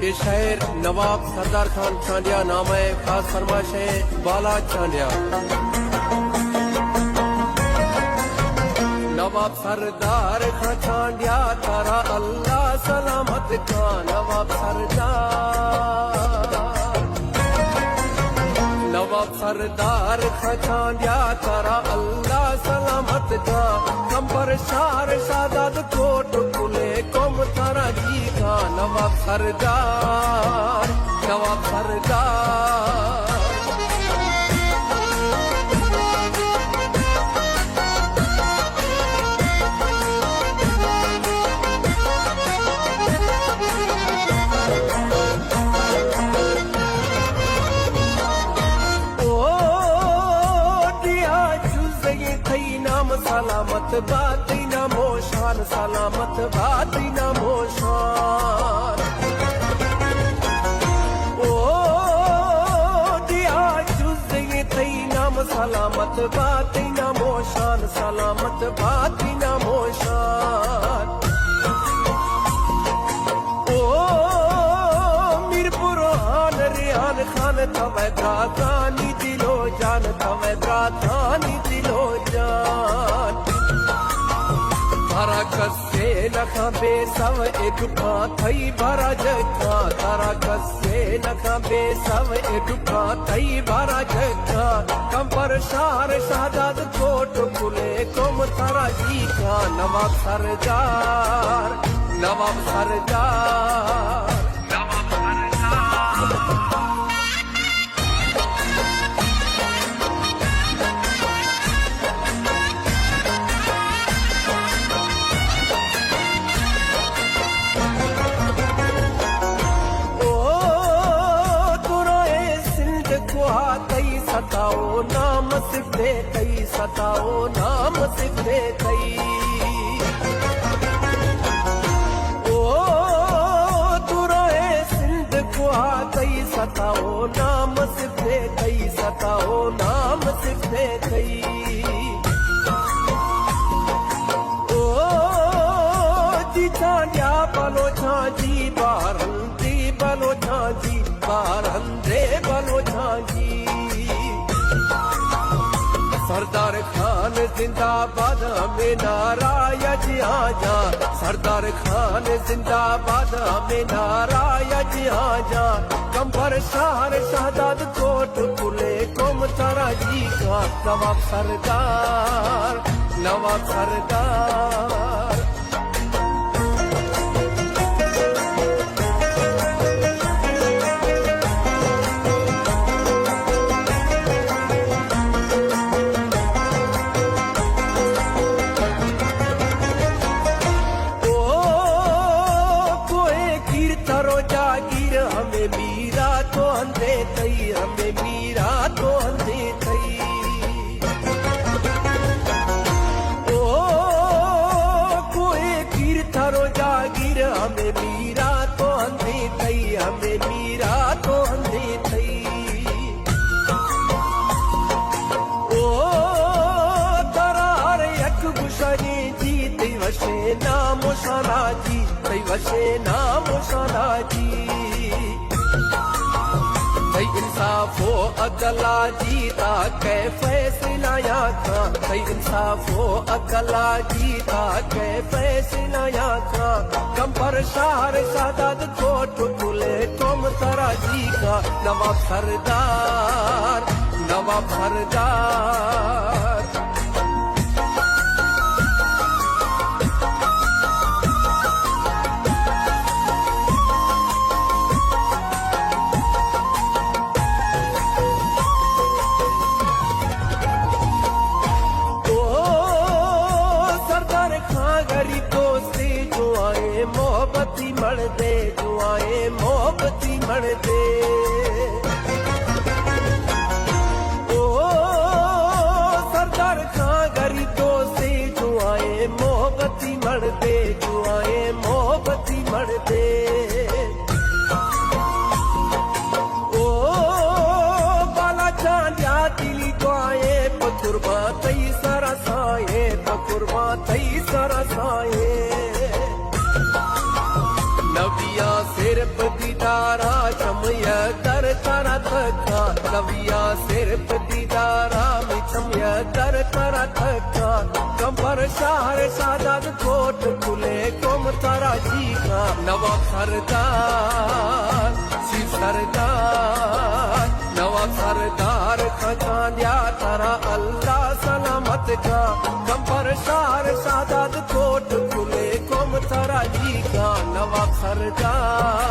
ये शायर नवाब सरदार खान चांडिया नाम है। खास फरमाइश है बाला चांडिया। नवाब सरदार खान चांडिया तारा अल्लाह सलामत का। नवाब सरदार खान चांडिया तारा अल्लाह सलामत का। कंबर शार शादाद कोट कुले कोम तारा जी का। नवाब सरदार सलामत बाती ना मोशान। सलामत बाती ना मोशान। ओ दिया जुज़े थई नाम सलामत बाती ना मोशान। सलामत बाती ना मोशान। ओ मीरपुर आन रियान खान तवे दानी दिलो जान। तवे दानी दिलो जान। तारा कसे नखा बेसव एक पा थई बारा जखा। तारा कसे नखा बेसव एक पा थई बारा जखा। कंपर शार शादाद कोट कुले कोम तारा जी का। नवाब सरदार सताओ नाम सिद्धे कई। सताओ नाम सिद्धे कई। ओ तुरोए सिंध कुआ कई। सताओ नाम सिद्धे कई। सताओ नाम सिद्धे कई। ओ जी चांडिया बलो झांझी बारंदी बलो झांझी। बारंदे बलो झांझी। सरदार खान जिंदाबाद हमें नारायज आजा। सरदार खान जिंदाबाद हमें नारायज आजा। कंबर शार शादाद कोट कुले कोम तारा जी का। नवाब सरदार जागीर हमें मीरा तो अंधे थई। हमें मीरा तो अंधे थई। ओ कोई कीर थारो जागीर हमें मीरा तो अंधे थई। हमें मीरा तो अंधे थई। ओ तारा हर एक गुशरी जी तई वशे नाम शाना जी। तई वशे नाम शाना जी। तई इंसाफो अकला जीता कै फैसला का। तई इंसाफो अकला जीता कै फैसला का। कंपर शार शादाद कोट कुले कोम तारा जी का। नवाब सरदार मोहब्बती मण दे। जो आए मोहब्बती मण दे। ओ सरदार खां गरीबों से जो आए मोहब्बती मण दे। जो आए मोहब्बती मण दे। ओ बाला चांडिया दिली तो आए पकुरबा तई सारा साए। पकुरबा तई सारा साए। नबिया सिर पति दीदारा चमय दर तरा थका लविया सिर्फ दीदारा मिचमय दर तरा थका कंबर शार सादाद कोट खुले कोम तारा जी का नवा सरदार सी सरदार नवा सरदार खजानिया तारा अल्लाह सलामत का कंबर शार सादाद कोट खुले कोम तारा जी का नवा सरदार